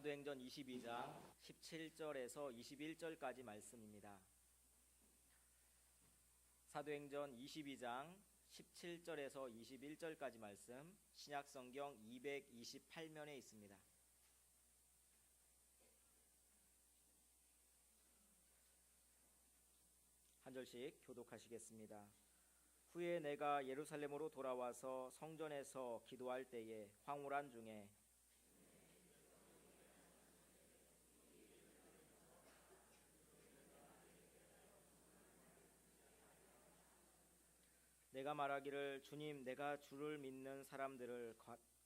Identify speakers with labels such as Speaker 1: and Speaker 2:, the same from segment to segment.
Speaker 1: 사도행전 22장 17절에서 21절까지 말씀입니다. 사도행전 22장 17절에서 21절까지 말씀, 신약성경 228면에 있습니다. 한 절씩 교독하시겠습니다. 후에 내가 예루살렘으로 돌아와서 성전에서 기도할 때에 황홀한 중에 내가 말하기를 주님, 내가 주를 믿는 사람들을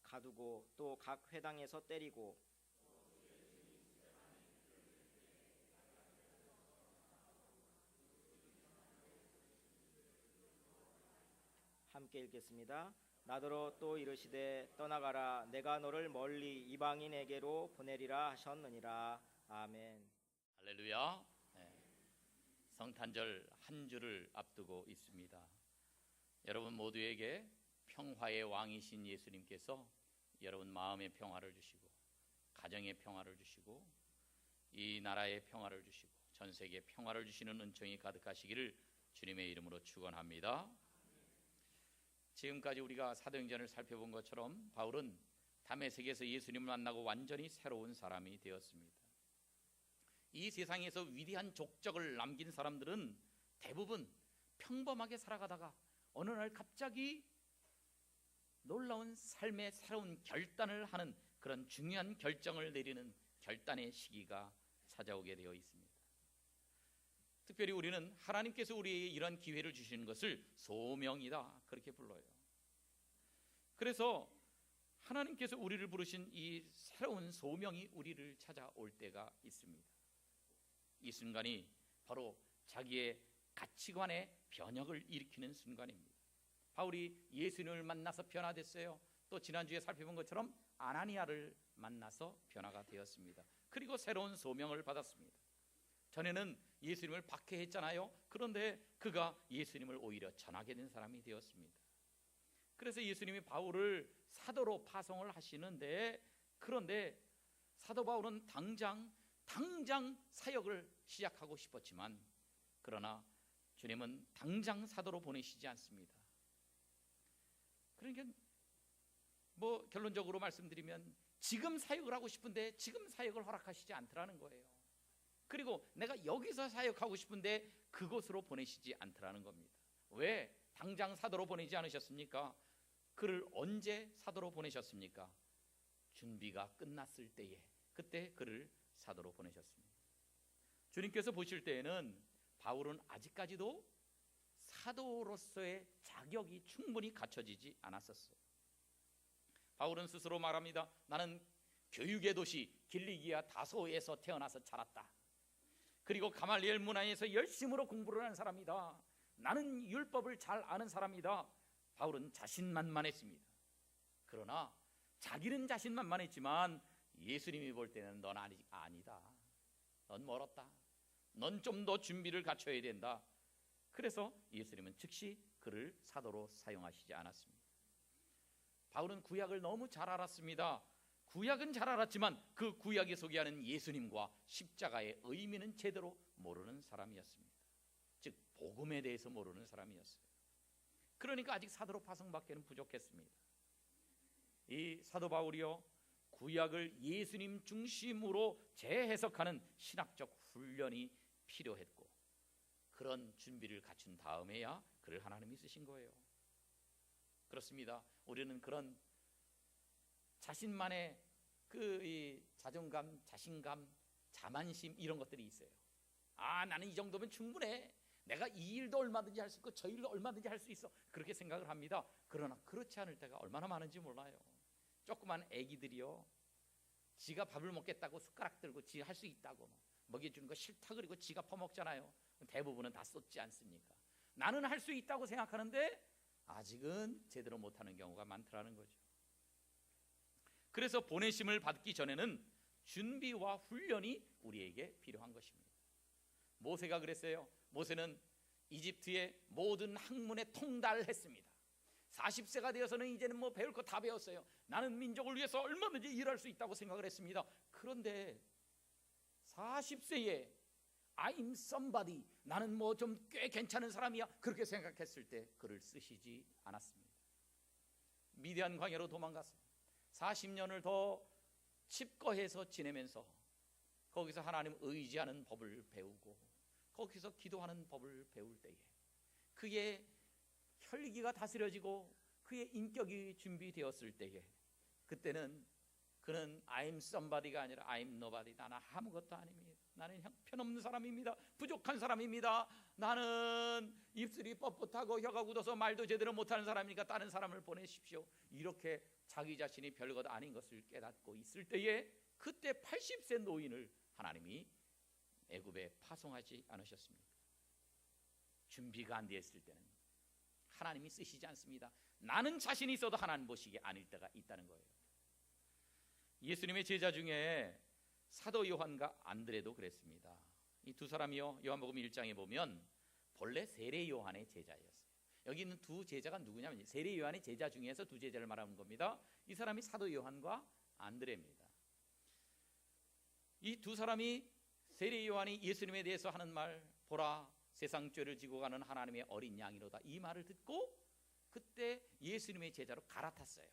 Speaker 1: 가두고 또 각 회당에서 때리고 함께 읽겠습니다. 나더러 또 이르시되 떠나가라, 내가 너를 멀리 이방인에게로 보내리라 하셨느니라. 아멘.
Speaker 2: 할렐루야. 성탄절 한 주를 앞두고 있습니다. 여러분 모두에게 평화의 왕이신 예수님께서 여러분 마음의 평화를 주시고 가정의 평화를 주시고 이 나라의 평화를 주시고 전 세계에 평화를 주시는 은총이 가득하시기를 주님의 이름으로 축원합니다. 지금까지 우리가 사도행전을 살펴본 것처럼 바울은 다메섹에서 예수님을 만나고 완전히 새로운 사람이 되었습니다. 이 세상에서 위대한 족적을 남긴 사람들은 대부분 평범하게 살아가다가 어느 날 갑자기 놀라운 삶의 새로운 결단을 하는 그런 중요한 결정을 내리는 결단의 시기가 찾아오게 되어 있습니다. 특별히 우리는 하나님께서 우리에게 이런 기회를 주시는 것을 소명이다, 그렇게 불러요. 그래서 하나님께서 우리를 부르신 이 새로운 소명이 우리를 찾아올 때가 있습니다. 이 순간이 바로 자기의 가치관의 변혁을 일으키는 순간입니다. 바울이 예수님을 만나서 변화됐어요. 또 지난주에 살펴본 것처럼 아나니아를 만나서 변화가 되었습니다. 그리고 새로운 소명을 받았습니다. 전에는 예수님을 박해했잖아요. 그런데 그가 예수님을 오히려 전하게 된 사람이 되었습니다. 그래서 예수님이 바울을 사도로 파송을 하시는데, 그런데 사도 바울은 당장 사역을 시작하고 싶었지만, 그러나 주님은 당장 사도로 보내시지 않습니다. 그러니까 결론적으로 말씀드리면 지금 사역을 하고 싶은데 지금 사역을 허락하시지 않더라는 거예요. 그리고 내가 여기서 사역하고 싶은데 그곳으로 보내시지 않더라는 겁니다. 왜 당장 사도로 보내지 않으셨습니까? 그를 언제 사도로 보내셨습니까? 준비가 끝났을 때에, 그때 그를 사도로 보내셨습니다. 주님께서 보실 때에는 바울은 아직까지도 사도로서의 자격이 충분히 갖춰지지 않았었어요. 바울은 스스로 말합니다. 나는 교육의 도시 길리기아 다소에서 태어나서 자랐다. 그리고 가말리엘 문화에서 열심으로 공부를 하는 사람이다. 나는 율법을 잘 아는 사람이다. 바울은 자신만만했습니다. 그러나 자기는 자신만만했지만 예수님이 볼 때는 넌 아니다. 넌 멀었다. 넌 좀 더 준비를 갖춰야 된다. 그래서 예수님은 즉시 그를 사도로 사용하시지 않았습니다. 바울은 구약을 너무 잘 알았습니다. 구약은 잘 알았지만 그 구약이 소개하는 예수님과 십자가의 의미는 제대로 모르는 사람이었습니다. 즉 복음에 대해서 모르는 사람이었어요. 그러니까 아직 사도로 파송받기는 부족했습니다. 이 사도 바울이요, 구약을 예수님 중심으로 재해석하는 신학적 훈련이 필요했고, 그런 준비를 갖춘 다음에야 그를 하나님이 쓰신 거예요. 그렇습니다. 우리는 그런 자신만의 이 자존감, 자신감, 자만심, 이런 것들이 있어요. 나는 이 정도면 충분해. 내가 이 일도 얼마든지 할 수 있고 저 일도 얼마든지 할 수 있어. 그렇게 생각을 합니다. 그러나 그렇지 않을 때가 얼마나 많은지 몰라요. 조그만 애기들이요, 지가 밥을 먹겠다고 숟가락 들고 지 할 수 있다고 먹여주는 거 싫다 그리고 지가 퍼먹잖아요. 대부분은 다 쏟지 않습니까? 나는 할 수 있다고 생각하는데 아직은 제대로 못하는 경우가 많더라는 거죠. 그래서 보내심을 받기 전에는 준비와 훈련이 우리에게 필요한 것입니다. 모세가 그랬어요. 모세는 이집트의 모든 학문에 통달했습니다. 40세가 되어서는 이제는 배울 거 다 배웠어요. 나는 민족을 위해서 얼마든지 일할 수 있다고 생각을 했습니다. 그런데 40세에 I'm somebody, 나는 뭐 좀 꽤 괜찮은 사람이야, 그렇게 생각했을 때 글을 쓰시지 않았습니다. 미디안 광야로 도망가서 40년을 더 칩거해서 지내면서 거기서 하나님 의지하는 법을 배우고 거기서 기도하는 법을 배울 때에 그의 혈기가 다스려지고 그의 인격이 준비되었을 때에 그때는 그는 I'm somebody가 아니라 I'm nobody, 나는 아무것도 아닙니다. 나는 형편없는 사람입니다. 부족한 사람입니다. 나는 입술이 뻣뻣하고 혀가 굳어서 말도 제대로 못하는 사람이니까 다른 사람을 보내십시오. 이렇게 자기 자신이 별것 아닌 것을 깨닫고 있을 때에 그때 80세 노인을 하나님이 애굽에 파송하지 않으셨습니까? 준비가 안 되었을 때는 하나님이 쓰시지 않습니다. 나는 자신이 있어도 하나님 보시기에 아닐 때가 있다는 거예요. 예수님의 제자 중에 사도 요한과 안드레도 그랬습니다. 이 두 사람이요, 요한복음 1장에 보면 본래 세례 요한의 제자였어요. 여기 있는 두 제자가 누구냐면 세례 요한의 제자 중에서 두 제자를 말하는 겁니다. 이 사람이 사도 요한과 안드레입니다. 이 두 사람이 세례 요한이 예수님에 대해서 하는 말, 보라 세상 죄를 지고 가는 하나님의 어린 양이로다, 이 말을 듣고 그때 예수님의 제자로 갈아탔어요.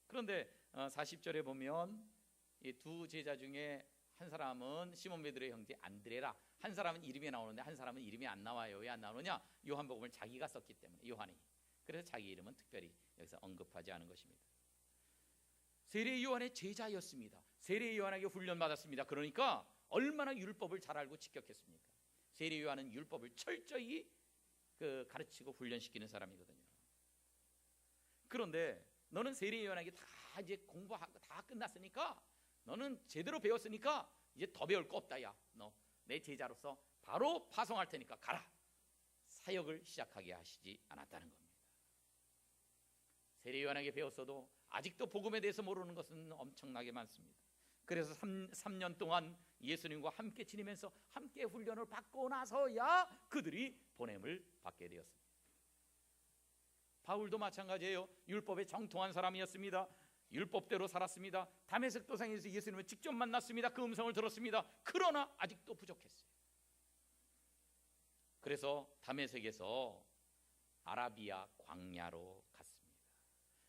Speaker 2: 그런데 40절에 보면 이 두 제자 중에 한 사람은 시몬 베드로의 형제 안드레라, 한 사람은 이름이 나오는데 한 사람은 이름이 안 나와요. 왜 안 나오느냐? 요한복음을 자기가 썼기 때문에, 요한이. 그래서 자기 이름은 특별히 여기서 언급하지 않은 것입니다. 세례 요한의 제자였습니다. 세례 요한에게 훈련받았습니다. 그러니까 얼마나 율법을 잘 알고 직격했습니까? 세례 요한은 율법을 철저히 가르치고 훈련시키는 사람이거든요. 그런데 너는 세례 요한에게 다 이제 공부하고 다 끝났으니까, 너는 제대로 배웠으니까 이제 더 배울 거 없다. 야, 너 내 제자로서 바로 파송할 테니까 가라. 사역을 시작하게 하시지 않았다는 겁니다. 세례 요한에게 배웠어도 아직도 복음에 대해서 모르는 것은 엄청나게 많습니다. 그래서 3년 동안 예수님과 함께 지내면서 함께 훈련을 받고 나서야 그들이 보냄을 받게 되었습니다. 바울도 마찬가지예요. 율법에 정통한 사람이었습니다. 율법대로 살았습니다. 다메섹 도상에서 예수님을 직접 만났습니다. 그 음성을 들었습니다. 그러나 아직도 부족했어요. 그래서 다메섹에서 아라비아 광야로 갔습니다.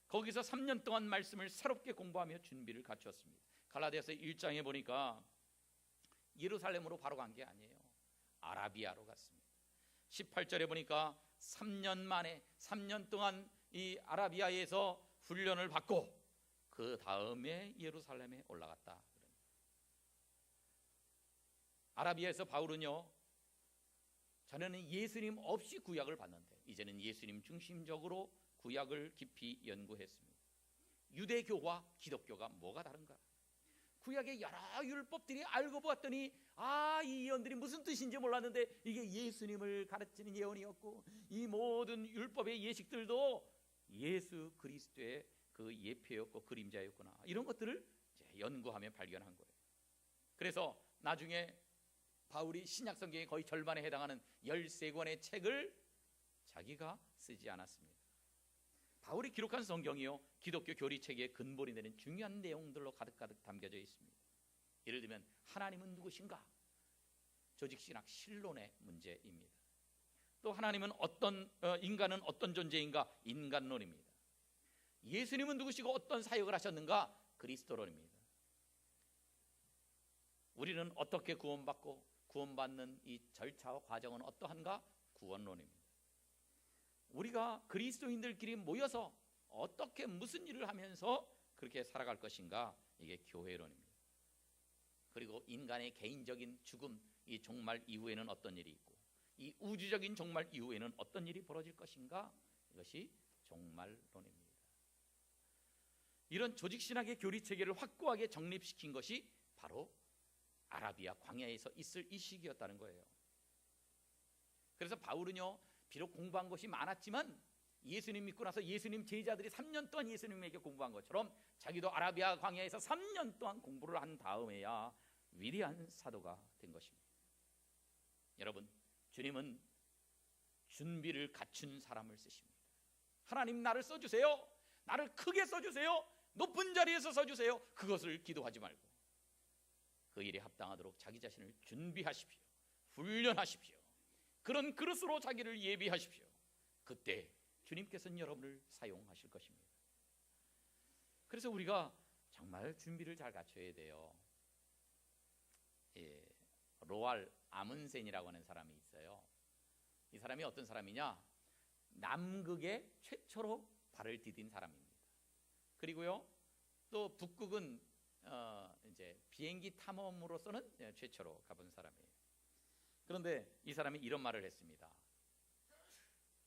Speaker 2: 거기서 3년 동안 말씀을 새롭게 공부하며 준비를 갖추었습니다. 갈라디아서 1장에 보니까 예루살렘으로 바로 간 게 아니에요. 아라비아로 갔습니다. 18절에 보니까 3년 만에 3년 동안 이 아라비아에서 훈련을 받고 그 다음에 예루살렘에 올라갔다. 아라비아에서 바울은요, 전에는 예수님 없이 구약을 봤는데 이제는 예수님 중심적으로 구약을 깊이 연구했습니다. 유대교와 기독교가 뭐가 다른가? 구약의 여러 율법들이 알고 보았더니 이 예언들이 무슨 뜻인지 몰랐는데 이게 예수님을 가르치는 예언이었고, 이 모든 율법의 예식들도 예수 그리스도의 그 예표였고 그림자였구나, 이런 것들을 이제 연구하며 발견한 거예요. 그래서 나중에 바울이 신약 성경의 거의 절반에 해당하는 13권의 책을 자기가 쓰지 않았습니다. 바울이 기록한 성경이요, 기독교 교리체계의 근본이 되는 중요한 내용들로 가득가득 담겨져 있습니다. 예를 들면 하나님은 누구신가? 조직신학 신론의 문제입니다. 또 하나님은 인간은 어떤 존재인가? 인간론입니다. 예수님은 누구시고 어떤 사역을 하셨는가? 그리스도론입니다. 우리는 어떻게 구원받고 구원받는 이 절차와 과정은 어떠한가? 구원론입니다. 우리가 그리스도인들끼리 모여서 어떻게 무슨 일을 하면서 그렇게 살아갈 것인가? 이게 교회론입니다. 그리고 인간의 개인적인 죽음, 이 종말 이후에는 어떤 일이 있고 이 우주적인 종말 이후에는 어떤 일이 벌어질 것인가? 이것이 종말론입니다. 이런 조직신학의 교리체계를 확고하게 정립시킨 것이 바로 아라비아 광야에서 있을 이 시기였다는 거예요. 그래서 바울은요, 비록 공부한 것이 많았지만 예수님 믿고 나서 예수님 제자들이 3년 동안 예수님에게 공부한 것처럼 자기도 아라비아 광야에서 3년 동안 공부를 한 다음에야 위대한 사도가 된 것입니다. 여러분, 주님은 준비를 갖춘 사람을 쓰십니다. 하나님 나를 써주세요. 나를 크게 써주세요. 높은 자리에서 써주세요. 그것을 기도하지 말고 그 일에 합당하도록 자기 자신을 준비하십시오. 훈련하십시오. 그런 그릇으로 자기를 예비하십시오. 그때 주님께서는 여러분을 사용하실 것입니다. 그래서 우리가 정말 준비를 잘 갖춰야 돼요. 로알 아문센이라고 하는 사람이 있어요. 이 사람이 어떤 사람이냐? 남극에 최초로 발을 디딘 사람입니다. 그리고요, 또 북극은 이제 비행기 탐험으로서는 최초로 가본 사람이에요. 그런데 이 사람이 이런 말을 했습니다.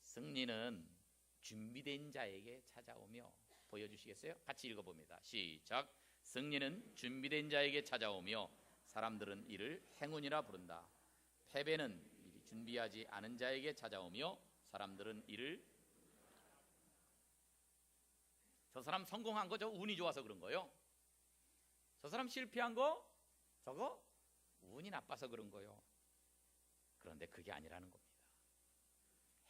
Speaker 2: 승리는 준비된 자에게 찾아오며, 보여주시겠어요? 같이 읽어봅니다. 시작. 승리는 준비된 자에게 찾아오며 사람들은 이를 행운이라 부른다. 패배는 미리 준비하지 않은 자에게 찾아오며 사람들은 이를, 저 사람 성공한 거 저 운이 좋아서 그런 거요. 저 사람 실패한 거 저거 운이 나빠서 그런 거요. 그런데 그게 아니라는 겁니다.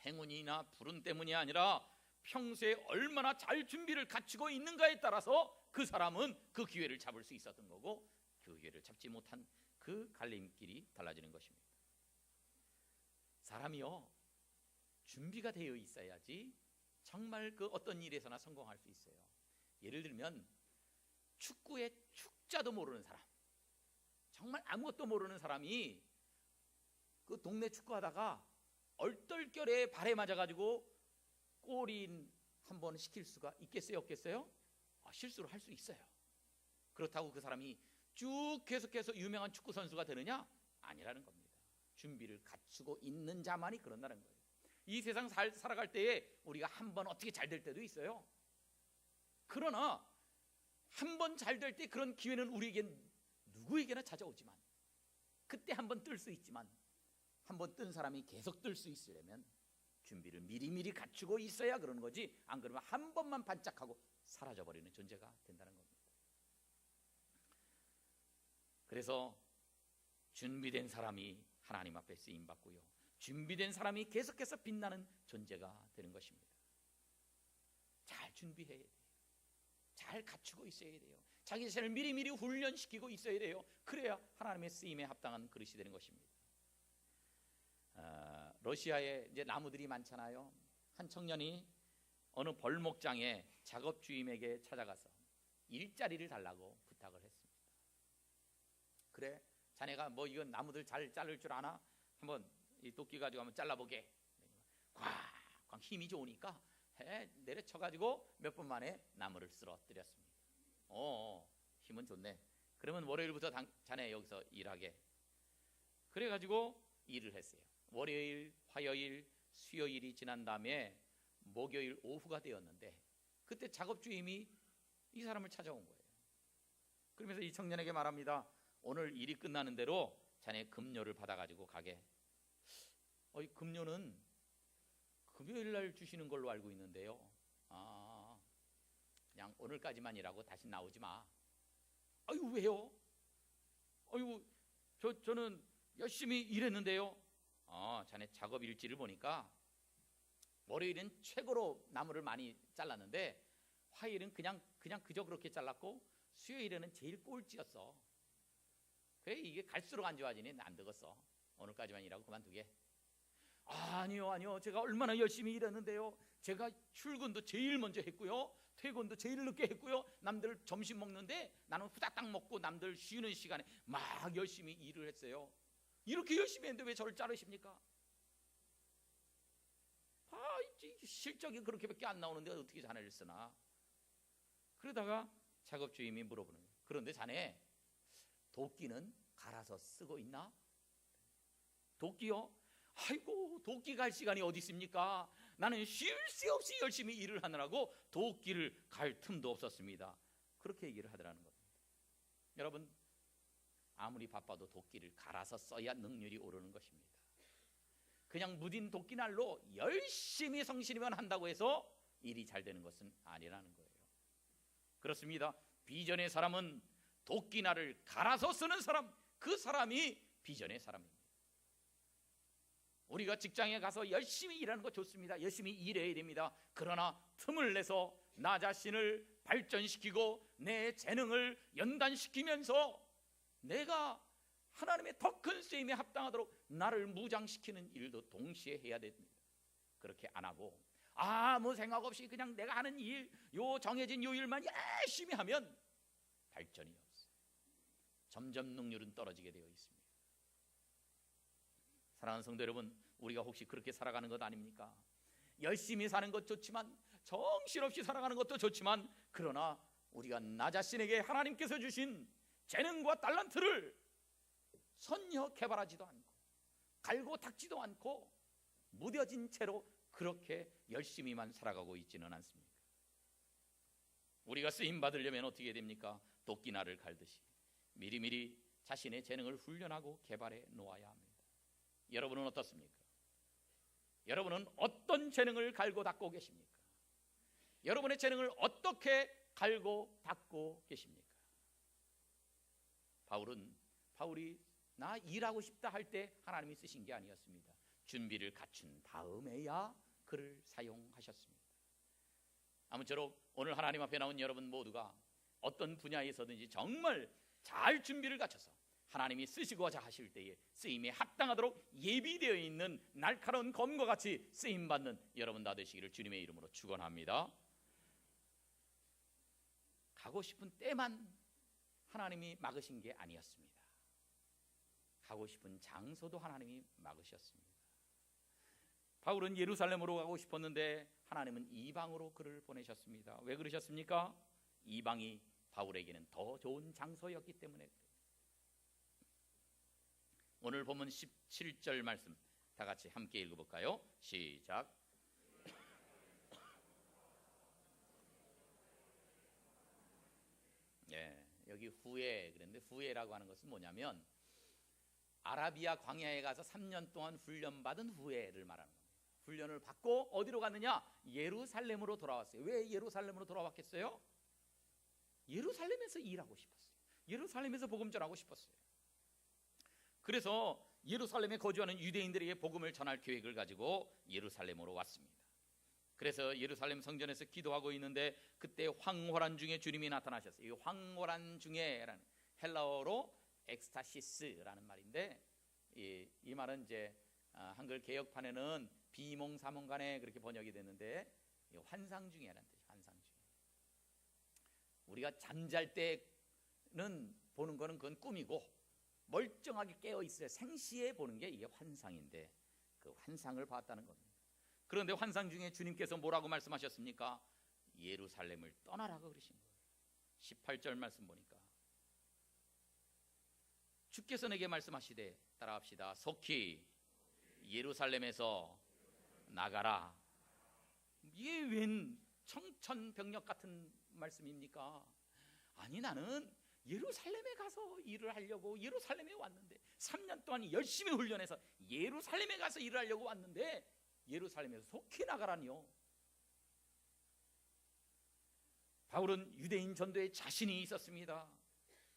Speaker 2: 행운이나 불운 때문이 아니라 평소에 얼마나 잘 준비를 갖추고 있는가에 따라서 그 사람은 그 기회를 잡을 수 있었던 거고, 그 기회를 잡지 못한 그 갈림길이 달라지는 것입니다. 사람이요, 준비가 되어 있어야지 정말 그 어떤 일에서나 성공할 수 있어요. 예를 들면 축구의 축자도 모르는 사람, 정말 아무것도 모르는 사람이 그 동네 축구하다가 얼떨결에 발에 맞아가지고 골인 한번 시킬 수가 있겠어요, 없겠어요? 실수를 할 수 있어요. 그렇다고 그 사람이 쭉 계속해서 유명한 축구 선수가 되느냐? 아니라는 겁니다. 준비를 갖추고 있는 자만이 그런다는 거예요. 이 세상 살아갈 때에 우리가 한번 어떻게 잘 될 때도 있어요. 그러나 한번 잘 될 때 그런 기회는 우리에겐 누구에게나 찾아오지만, 그때 한번 뜰 수 있지만 한번 뜬 사람이 계속 뜰 수 있으려면 준비를 미리미리 갖추고 있어야 그러는 거지, 안 그러면 한 번만 반짝하고 사라져버리는 존재가 된다는 겁니다. 그래서 준비된 사람이 하나님 앞에 쓰임받고요, 준비된 사람이 계속해서 빛나는 존재가 되는 것입니다. 잘 준비해야 돼요. 잘 갖추고 있어야 돼요. 자기 자신을 미리미리 훈련시키고 있어야 돼요. 그래야 하나님의 쓰임에 합당한 그릇이 되는 것입니다. 러시아에 이제 나무들이 많잖아요. 한 청년이 어느 벌목장에 작업 주임에게 찾아가서 일자리를 달라고 부탁을 했습니다. 그래, 자네가 뭐 이건 나무들 잘 자를 줄 아나? 한번 이 도끼 가지고 한번 잘라보게. 꽉 힘이 좋으니까 내려쳐가지고 몇 분 만에 나무를 쓰러뜨렸습니다. 힘은 좋네. 그러면 월요일부터 자네 여기서 일하게. 그래가지고 일을 했어요. 월요일, 화요일, 수요일이 지난 다음에 목요일 오후가 되었는데, 그때 작업주임이 이 사람을 찾아온 거예요. 그러면서 이 청년에게 말합니다. 오늘 일이 끝나는 대로 자네 급료를 받아가지고 가게. 급료는 금요일 날 주시는 걸로 알고 있는데요. 그냥 오늘까지만 일하고 다시 나오지 마. 아유, 왜요? 아유, 저는 열심히 일했는데요. 자네 작업 일지를 보니까 월요일은 최고로 나무를 많이 잘랐는데 화요일은 그냥 그저 그렇게 잘랐고 수요일에는 제일 꼴찌였어. 그래, 이게 갈수록 안 좋아지니 안 되겠어. 오늘까지만 일하고 그만두게. 아니요. 제가 얼마나 열심히 일했는데요. 제가 출근도 제일 먼저 했고요. 퇴근도 제일 늦게 했고요. 남들 점심 먹는데 나는 후다닥 먹고 남들 쉬는 시간에 막 열심히 일을 했어요. 이렇게 열심히 했는데 왜 저를 자르십니까? 실적이 그렇게밖에 안 나오는데 어떻게 자네를 쓰나? 그러다가 작업주임이 물어보는 거예요. 그런데 자네 도끼는 갈아서 쓰고 있나? 도끼요? 아이고, 도끼 갈 시간이 어디 있습니까? 나는 쉴 새 없이 열심히 일을 하느라고 도끼를 갈 틈도 없었습니다. 그렇게 얘기를 하더라는 겁니다. 여러분, 아무리 바빠도 도끼를 갈아서 써야 능률이 오르는 것입니다. 그냥 무딘 도끼날로 열심히 성실히만 한다고 해서 일이 잘 되는 것은 아니라는 거예요. 그렇습니다. 비전의 사람은 도끼날을 갈아서 쓰는 사람, 그 사람이 비전의 사람입니다. 우리가 직장에 가서 열심히 일하는 거 좋습니다. 열심히 일해야 됩니다. 그러나 틈을 내서 나 자신을 발전시키고 내 재능을 연단시키면서 내가 하나님의 더 큰 쓰임에 합당하도록 나를 무장시키는 일도 동시에 해야 됩니다. 그렇게 안 하고 아무 생각 없이 그냥 내가 하는 일, 요 정해진 요 일만 열심히 하면 발전이 없어요. 점점 능률은 떨어지게 되어 있습니다. 사랑하는 성도 여러분, 우리가 혹시 그렇게 살아가는 것 아닙니까? 열심히 사는 것 좋지만, 정신없이 살아가는 것도 좋지만, 그러나 우리가 나 자신에게 하나님께서 주신 재능과 달란트를 선여 개발하지도 않고 갈고 닦지도 않고 무뎌진 채로 그렇게 열심히만 살아가고 있지는 않습니까? 우리가 쓰임 받으려면 어떻게 됩니까? 도끼날을 갈듯이 미리미리 자신의 재능을 훈련하고 개발해 놓아야 합니다. 여러분은 어떻습니까? 여러분은 어떤 재능을 갈고 닦고 계십니까? 여러분의 재능을 어떻게 갈고 닦고 계십니까? 바울이 나 일하고 싶다 할 때 하나님이 쓰신 게 아니었습니다. 준비를 갖춘 다음에야 그를 사용하셨습니다. 아무쪼록 오늘 하나님 앞에 나온 여러분 모두가 어떤 분야에서든지 정말 잘 준비를 갖춰서 하나님이 쓰시고자 하실 때에 쓰임에 합당하도록 예비되어 있는 날카로운 검과 같이 쓰임받는 여러분 다 되시기를 주님의 이름으로 축원합니다. 가고 싶은 때만 하나님이 막으신 게 아니었습니다. 가고 싶은 장소도 하나님이 막으셨습니다. 바울은 예루살렘으로 가고 싶었는데 하나님은 이방으로 그를 보내셨습니다. 왜 그러셨습니까? 이방이 바울에게는 더 좋은 장소였기 때문에. 오늘 본문 17절 말씀 다 같이 함께 읽어볼까요? 시작. 예, 여기 후에 그랬는데, 후에라고 하는 것은 뭐냐면 아라비아 광야에 가서 3년 동안 훈련받은 후에를 말하는 겁니다. 훈련을 받고 어디로 갔느냐? 예루살렘으로 돌아왔어요. 왜 예루살렘으로 돌아왔겠어요? 예루살렘에서 일하고 싶었어요. 예루살렘에서 복음 전하고 싶었어요. 그래서 예루살렘에 거주하는 유대인들에게 복음을 전할 계획을 가지고 예루살렘으로 왔습니다. 그래서 예루살렘 성전에서 기도하고 있는데 그때 황홀한 중에 주님이 나타나셨어요. 이 황홀한 중에라는 헬라어로 엑스타시스라는 말인데, 이 말은 이제 한글 개역판에는 비몽사몽간에 그렇게 번역이 됐는데 환상 중에라는 뜻이에요. 환상 중에. 우리가 잠잘 때는 보는 거는 그건 꿈이고 멀쩡하게 깨어 있어야 생시에 보는 게 이게 환상인데, 그 환상을 봤다는 겁니다. 그런데 환상 중에 주님께서 뭐라고 말씀하셨습니까? 예루살렘을 떠나라고 그러신 거예요. 18절 말씀 보니까 주께서 내게 말씀하시되, 따라합시다. 속히 예루살렘에서 나가라. 이게 웬 청천벽력 같은 말씀입니까? 아니, 나는 예루살렘에 가서 일을 하려고 예루살렘에 왔는데, 3년 동안 열심히 훈련해서 예루살렘에 가서 일을 하려고 왔는데 예루살렘에서 속히 나가라니요. 바울은 유대인 전도에 자신이 있었습니다.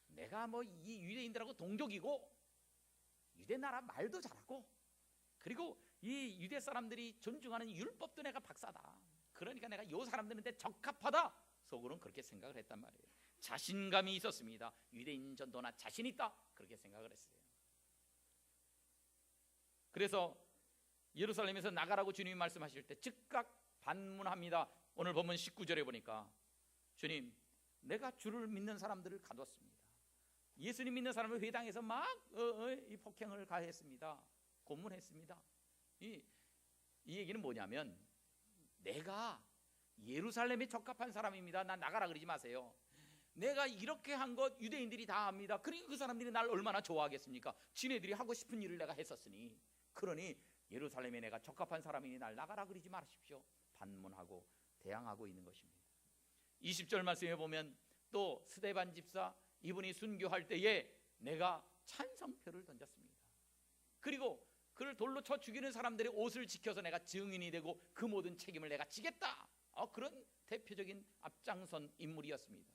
Speaker 2: 내가 뭐 이 유대인들하고 동족이고 유대 나라 말도 잘하고, 그리고 이 유대 사람들이 존중하는 율법도 내가 박사다. 그러니까 내가 요 사람들한테 적합하다. 속으로는 그렇게 생각을 했단 말이에요. 자신감이 있었습니다. 유대인 전도나 자신 있다, 그렇게 생각을 했어요. 그래서 예루살렘에서 나가라고 주님이 말씀하실 때 즉각 반문합니다. 오늘 본문 19절에 보니까 주님, 내가 주를 믿는 사람들을 가뒀습니다. 예수님 믿는 사람을 회당에서 막 이 폭행을 가했습니다. 고문했습니다. 이 얘기는 뭐냐면, 내가 예루살렘에 적합한 사람입니다. 난 나가라 그러지 마세요. 내가 이렇게 한 것 유대인들이 다 압니다. 그러니까 그 사람들이 날 얼마나 좋아하겠습니까? 지네들이 하고 싶은 일을 내가 했었으니. 그러니 예루살렘에 내가 적합한 사람이니 날 나가라 그러지 마십시오. 반문하고 대항하고 있는 것입니다. 20절 말씀에 보면 또 스데반 집사, 이분이 순교할 때에 내가 찬성표를 던졌습니다. 그리고 그를 돌로 쳐 죽이는 사람들의 옷을 지켜서 내가 증인이 되고 그 모든 책임을 내가 지겠다. 그런 대표적인 앞장선 인물이었습니다.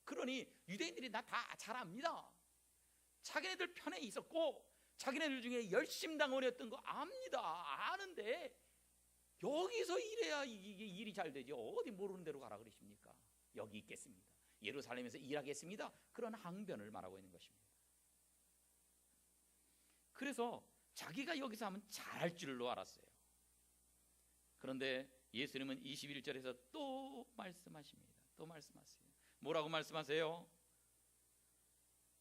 Speaker 2: 그러니 유대인들이 나 다 잘 압니다. 자기네들 편에 있었고 자기네들 중에 열심당원이었던 거 압니다. 아는데 여기서 일해야 이게 일이 잘 되죠. 어디 모르는 대로 가라 그러십니까? 여기 있겠습니다. 예루살렘에서 일하겠습니다. 그런 항변을 말하고 있는 것입니다. 그래서 자기가 여기서 하면 잘할 줄로 알았어요. 그런데 예수님은 21절에서 또 말씀하십니다. 또 말씀하세요. 뭐라고 말씀하세요?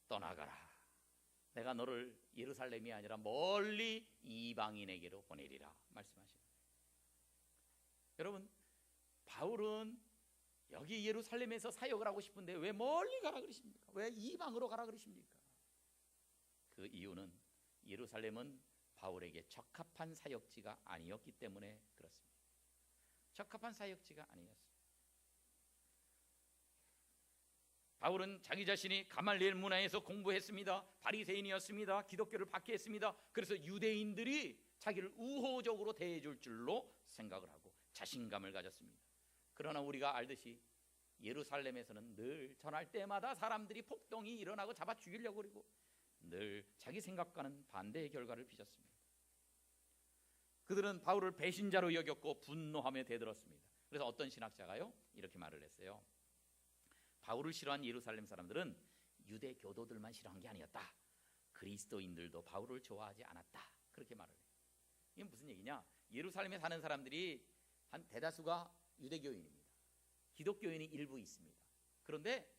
Speaker 2: 떠나가라. 내가 너를 예루살렘이 아니라 멀리 이방인에게로 보내리라 말씀하십니다. 여러분, 바울은 여기 예루살렘에서 사역을 하고 싶은데 왜 멀리 가라 그러십니까? 왜 이방으로 가라 그러십니까? 그 이유는 예루살렘은 바울에게 적합한 사역지가 아니었기 때문에 그렇습니다. 적합한 사역지가 아니었습니다. 바울은 자기 자신이 가말리엘 문화에서 공부했습니다. 바리새인이었습니다. 기독교를 박해했습니다. 그래서 유대인들이 자기를 우호적으로 대해줄 줄로 생각을 하고 자신감을 가졌습니다. 그러나 우리가 알듯이 예루살렘에서는 늘 전할 때마다 사람들이 폭동이 일어나고 잡아 죽이려고 그러고 늘 자기 생각과는 반대의 결과를 빚었습니다. 그들은 바울을 배신자로 여겼고 분노하며 대들었습니다. 그래서 어떤 신학자가요 이렇게 말을 했어요. 바울을 싫어한 예루살렘 사람들은 유대 교도들만 싫어한 게 아니었다. 그리스도인들도 바울을 좋아하지 않았다. 그렇게 말을 해요. 이게 무슨 얘기냐? 예루살렘에 사는 사람들이 한 대다수가 유대교인입니다. 기독교인이 일부 있습니다. 그런데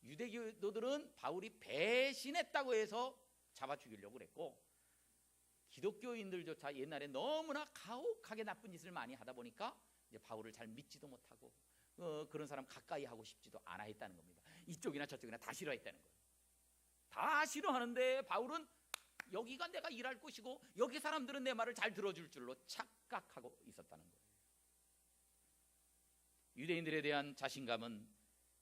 Speaker 2: 유대교도들은 바울이 배신했다고 해서 잡아 죽이려고 그랬고, 기독교인들조차 옛날에 너무나 가혹하게 나쁜 짓을 많이 하다 보니까 이제 바울을 잘 믿지도 못하고 그런 사람 가까이 하고 싶지도 않아 했다는 겁니다. 이쪽이나 저쪽이나 다 싫어했다는 거예요. 다 싫어하는데 바울은 여기가 내가 일할 곳이고 여기 사람들은 내 말을 잘 들어줄 줄로 착각하고 있었다는 거예요. 유대인들에 대한 자신감은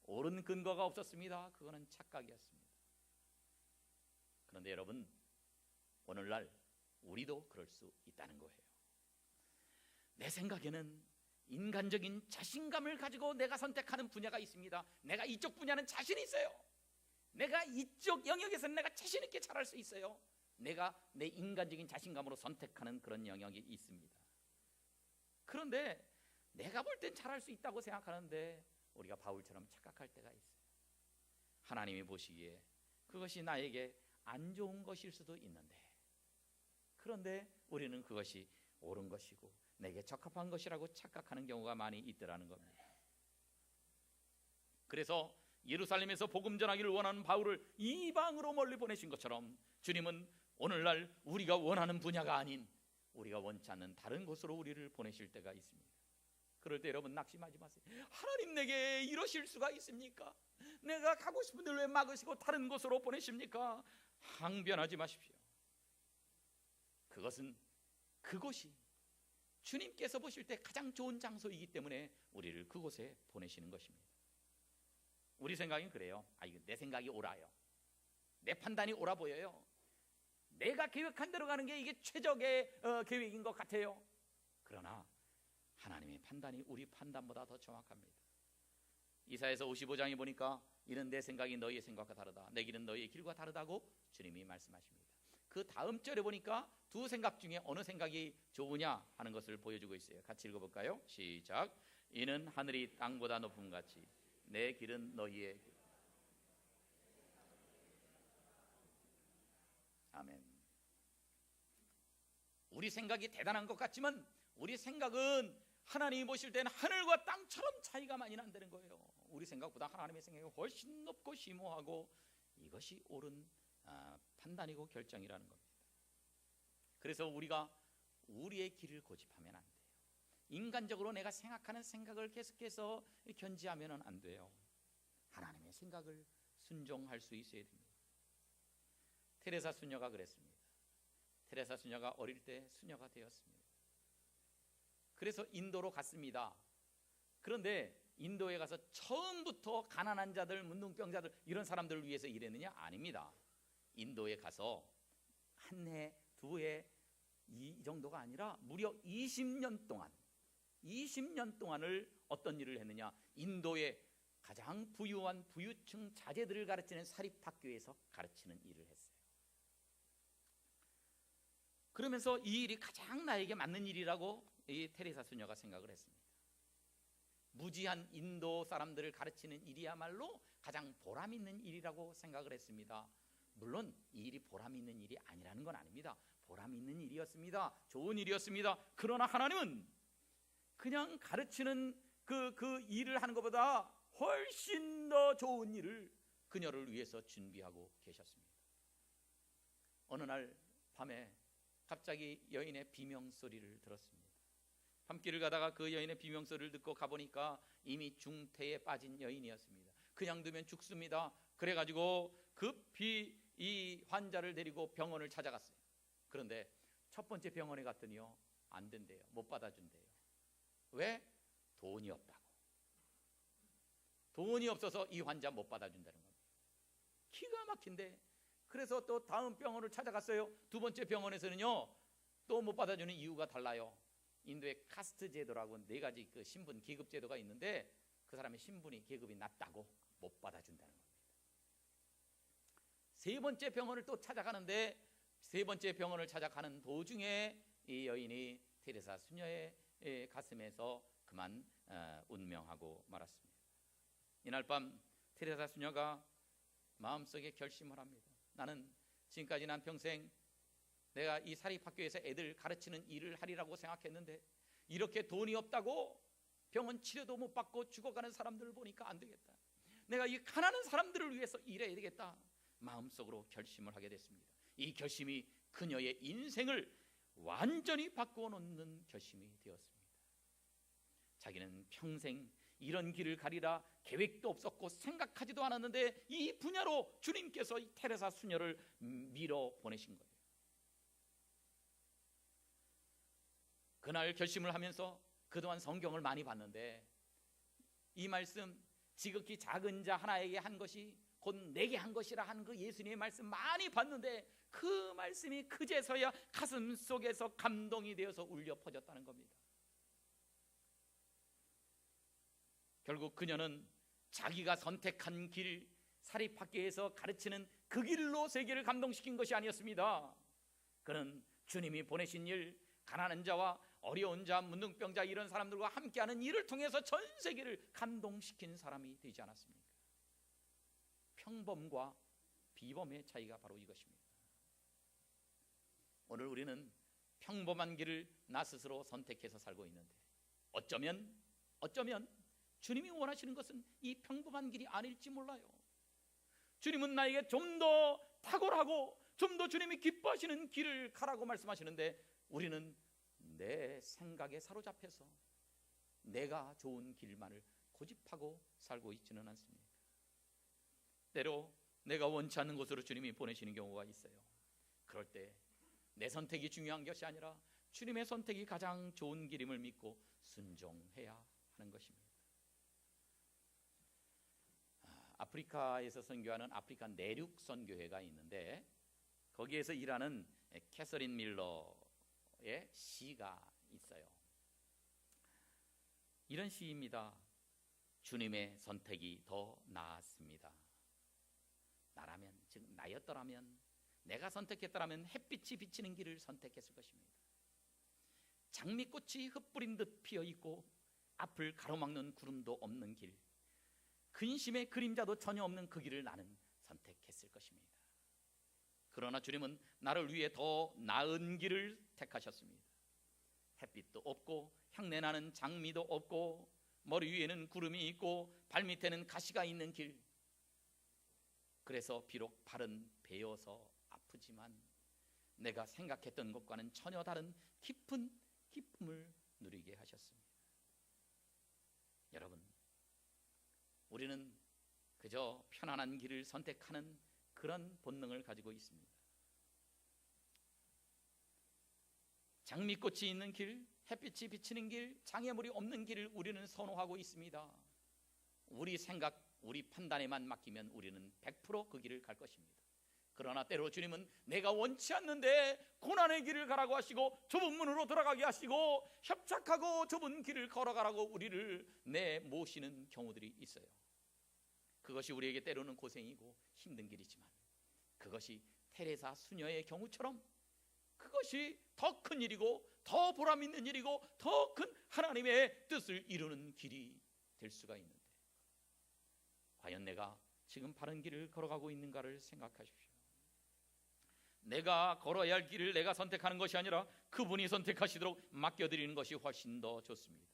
Speaker 2: 옳은 근거가 없었습니다. 그거는 착각이었습니다. 그런데 여러분, 오늘날 우리도 그럴 수 있다는 거예요. 내 생각에는 인간적인 자신감을 가지고 내가 선택하는 분야가 있습니다. 내가 이쪽 분야는 자신이 있어요. 내가 이쪽 영역에서는 내가 자신 있게 잘할 수 있어요. 내가 내 인간적인 자신감으로 선택하는 그런 영역이 있습니다. 그런데 내가 볼 땐 잘할 수 있다고 생각하는데 우리가 바울처럼 착각할 때가 있어요. 하나님이 보시기에 그것이 나에게 안 좋은 것일 수도 있는데, 그런데 우리는 그것이 옳은 것이고 내게 적합한 것이라고 착각하는 경우가 많이 있더라는 겁니다. 그래서 예루살렘에서 복음 전하기를 원하는 바울을 이방으로 멀리 보내신 것처럼 주님은 오늘날 우리가 원하는 분야가 아닌 우리가 원치 않는 다른 곳으로 우리를 보내실 때가 있습니다. 그럴 때 여러분 낙심하지 마세요. 하나님 내게 이러실 수가 있습니까? 내가 가고 싶은데 왜 막으시고 다른 곳으로 보내십니까? 항변하지 마십시오. 그곳이 주님께서 보실 때 가장 좋은 장소이기 때문에 우리를 그곳에 보내시는 것입니다. 우리 생각은 그래요. 이거 내 생각이 옳아요. 내 판단이 옳아 보여요. 내가 계획한 대로 가는 게 이게 최적의 계획인 것 같아요. 그러나 하나님의 판단이 우리 판단보다 더 정확합니다. 이사야서 55장에 보니까 이는 내 생각이 너희의 생각과 다르다. 내 길은 너희의 길과 다르다고 주님이 말씀하십니다. 그 다음 절에 보니까 두 생각 중에 어느 생각이 좋으냐 하는 것을 보여주고 있어요. 같이 읽어볼까요? 시작. 이는 하늘이 땅보다 높음 같이 내 길은 너희의 길. 아멘. 우리 생각이 대단한 것 같지만 우리 생각은 하나님이 보실 때는 하늘과 땅처럼 차이가 많이 난다는 거예요. 우리 생각보다 하나님의 생각이 훨씬 높고 심오하고 이것이 옳은 판단이고 결정이라는 겁니다. 그래서 우리가 우리의 길을 고집하면 안 돼요. 인간적으로 내가 생각하는 생각을 계속해서 견지하면 안 돼요. 하나님의 생각을 순종할 수 있어야 됩니다. 테레사 수녀가 그랬습니다. 테레사 수녀가 어릴 때 수녀가 되었습니다. 그래서 인도로 갔습니다. 그런데 인도에 가서 처음부터 가난한 자들, 문둥병자들 이런 사람들을 위해서 일했느냐? 아닙니다. 인도에 가서 한 해, 두 해 이 정도가 아니라 무려 20년 동안을 어떤 일을 했느냐? 인도의 가장 부유한 부유층 자제들을 가르치는 사립학교에서 가르치는 일을 했어요. 그러면서 이 일이 가장 나에게 맞는 일이라고 이 테레사 수녀가 생각을 했습니다. 무지한 인도 사람들을 가르치는 일이야말로 가장 보람 있는 일이라고 생각을 했습니다. 물론 이 일이 보람 있는 일이 아니라는 건 아닙니다. 보람 있는 일이었습니다. 좋은 일이었습니다. 그러나 하나님은 그냥 가르치는 그 일을 하는 것보다 훨씬 더 좋은 일을 그녀를 위해서 준비하고 계셨습니다. 어느 날 밤에 갑자기 여인의 비명소리를 들었습니다. 밤길을 가다가 그 여인의 비명소리를 듣고 가보니까 이미 중태에 빠진 여인이었습니다. 그냥 두면 죽습니다. 그래가지고 급히 이 환자를 데리고 병원을 찾아갔어요. 그런데 첫 번째 병원에 갔더니요, 안 된대요. 못 받아준대요. 왜? 돈이 없다고. 돈이 없어서 이 환자 못 받아준다는 겁니다. 기가 막힌데, 그래서 또 다음 병원을 찾아갔어요. 두 번째 병원에서는요, 또 못 받아주는 이유가 달라요. 인도의 카스트 제도라고 4가지 그 신분 계급 제도가 있는데, 그 사람의 신분이 계급이 낮다고 못 받아준다는 겁니다. 세 번째 병원을 또 찾아가는데, 세 번째 병원을 찾아가는 도중에 이 여인이 테레사 수녀의 가슴에서 그만 운명하고 말았습니다. 이날 밤 테레사 수녀가 마음속에 결심을 합니다. 나는 지금까지 난 평생 내가 이 사립학교에서 애들 가르치는 일을 하리라고 생각했는데, 이렇게 돈이 없다고 병원 치료도 못 받고 죽어가는 사람들을 보니까 안 되겠다. 내가 이 가난한 사람들을 위해서 일해야 되겠다. 마음속으로 결심을 하게 됐습니다. 이 결심이 그녀의 인생을 완전히 바꾸어 놓는 결심이 되었습니다. 자기는 평생 이런 길을 가리라 계획도 없었고 생각하지도 않았는데, 이 분야로 주님께서 이 테레사 수녀를 밀어 보내신 거예요. 그날 결심을 하면서 그동안 성경을 많이 봤는데, 이 말씀 지극히 작은 자 하나에게 한 것이 곧 내게 한 것이라 하는 그 예수님의 말씀 많이 봤는데, 그 말씀이 그제서야 가슴 속에서 감동이 되어서 울려 퍼졌다는 겁니다. 결국 그녀는 자기가 선택한 길, 사립학교에서 가르치는 그 길로 세계를 감동시킨 것이 아니었습니다. 그는 주님이 보내신 일, 가난한 자와 어려운 자, 문둥병자 이런 사람들과 함께하는 일을 통해서 전 세계를 감동시킨 사람이 되지 않았습니까? 평범과 비범의 차이가 바로 이것입니다. 오늘 우리는 평범한 길을 나 스스로 선택해서 살고 있는데, 어쩌면 주님이 원하시는 것은 이 평범한 길이 아닐지 몰라요. 주님은 나에게 좀 더 탁월하고 좀 더 주님이 기뻐하시는 길을 가라고 말씀하시는데, 우리는 내 생각에 사로잡혀서 내가 좋은 길만을 고집하고 살고 있지는 않습니까? 때로 내가 원치 않는 곳으로 주님이 보내시는 경우가 있어요. 그럴 때 내 선택이 중요한 것이 아니라 주님의 선택이 가장 좋은 길임을 믿고 순종해야 하는 것입니다. 아프리카에서 선교하는 아프리카 내륙 선교회가 있는데, 거기에서 일하는 캐서린 밀러의 시가 있어요. 이런 시입니다. 주님의 선택이 더 나았습니다. 나라면, 즉 나였더라면, 내가 선택했더라면 햇빛이 비치는 길을 선택했을 것입니다. 장미꽃이 흩뿌린 듯 피어있고 앞을 가로막는 구름도 없는 길, 근심의 그림자도 전혀 없는 그 길을 나는 선택했을 것입니다. 그러나 주님은 나를 위해 더 나은 길을 택하셨습니다. 햇빛도 없고 향내나는 장미도 없고 머리 위에는 구름이 있고 발밑에는 가시가 있는 길, 그래서 비록 발은 베어서 아프지만 내가 생각했던 것과는 전혀 다른 깊은 기쁨을 누리게 하셨습니다. 여러분, 우리는 그저 편안한 길을 선택하는 그런 본능을 가지고 있습니다. 장미꽃이 있는 길, 햇빛이 비치는 길, 장애물이 없는 길을 우리는 선호하고 있습니다. 우리 생각, 우리 판단에만 맡기면 우리는 100% 그 길을 갈 것입니다. 그러나 때로 주님은 내가 원치 않는데 고난의 길을 가라고 하시고 좁은 문으로 들어가게 하시고 협착하고 좁은 길을 걸어가라고 우리를 내모시는 경우들이 있어요. 그것이 우리에게 때로는 고생이고 힘든 길이지만, 그것이 테레사 수녀의 경우처럼 그것이 더 큰 일이고 더 보람 있는 일이고 더 큰 하나님의 뜻을 이루는 길이 될 수가 있는데 과연 내가 지금 바른 길을 걸어가고 있는가를 생각하십시오. 내가 걸어야 할 길을 내가 선택하는 것이 아니라 그분이 선택하시도록 맡겨드리는 것이 훨씬 더 좋습니다.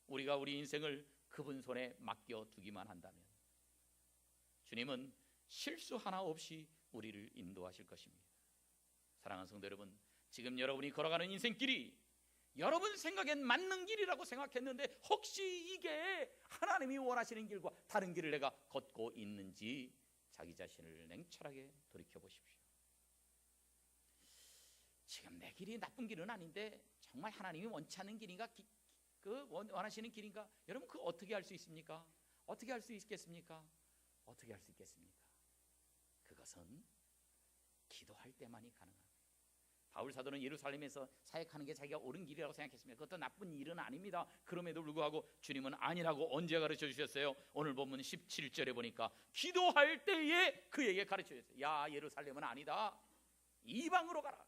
Speaker 2: 우리가 우리 인생을 그분 손에 맡겨두기만 한다면 주님은 실수 하나 없이 우리를 인도하실 것입니다. 사랑하는 성도 여러분, 지금 여러분이 걸어가는 인생길이 여러분 생각엔 맞는 길이라고 생각했는데 혹시 이게 하나님이 원하시는 길과 다른 길을 내가 걷고 있는지 자기 자신을 냉철하게 돌이켜보십시오. 지금 내 길이 나쁜 길은 아닌데 정말 하나님이 원치 않는 길인가, 원하시는 길인가? 여러분 그거 어떻게 할 수 있습니까? 어떻게 할 수 있겠습니까? 어떻게 할 수 있겠습니까? 그것은 기도할 때만이 가능합니다. 바울 사도는 예루살렘에서 사역하는 게 자기가 옳은 길이라고 생각했습니다. 그것도 나쁜 일은 아닙니다. 그럼에도 불구하고 주님은 아니라고 언제 가르쳐 주셨어요? 오늘 본문 17절에 보니까 기도할 때에 그에게 가르쳐 주셨어요. 야, 예루살렘은 아니다. 이방으로 가라.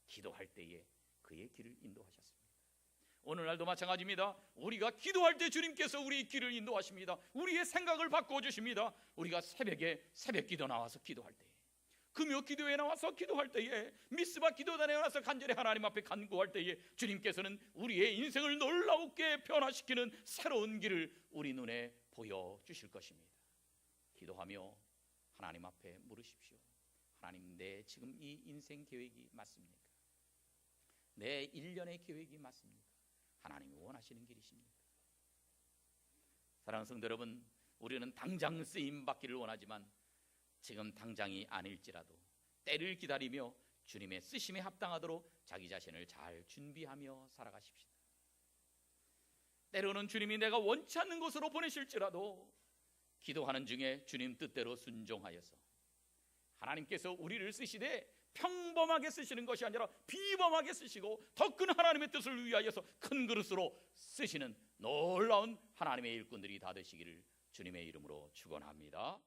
Speaker 2: 기도할 때에 그의 길을 인도하셨습니다. 오늘날도 마찬가지입니다. 우리가 기도할 때 주님께서 우리의 길을 인도하십니다. 우리의 생각을 바꿔주십니다. 우리가 새벽에 새벽기도 나와서 기도할 때, 금요 기도에 나와서 기도할 때에, 미스바 기도단에 나와서 간절히 하나님 앞에 간구할 때에 주님께서는 우리의 인생을 놀라우게 변화시키는 새로운 길을 우리 눈에 보여주실 것입니다. 기도하며 하나님 앞에 물으십시오. 하나님, 내 지금 이 인생 계획이 맞습니까? 내 1년의 계획이 맞습니까? 하나님이 원하시는 길이십니까? 사랑하는 성도 여러분, 우리는 당장 쓰임 받기를 원하지만 지금 당장이 아닐지라도 때를 기다리며 주님의 쓰심에 합당하도록 자기 자신을 잘 준비하며 살아가십시다. 때로는 주님이 내가 원치 않는 곳으로 보내실지라도 기도하는 중에 주님 뜻대로 순종하여서 하나님께서 우리를 쓰시되 평범하게 쓰시는 것이 아니라 비범하게 쓰시고 더 큰 하나님의 뜻을 위하여서 큰 그릇으로 쓰시는 놀라운 하나님의 일꾼들이 다 되시기를 주님의 이름으로 축원합니다.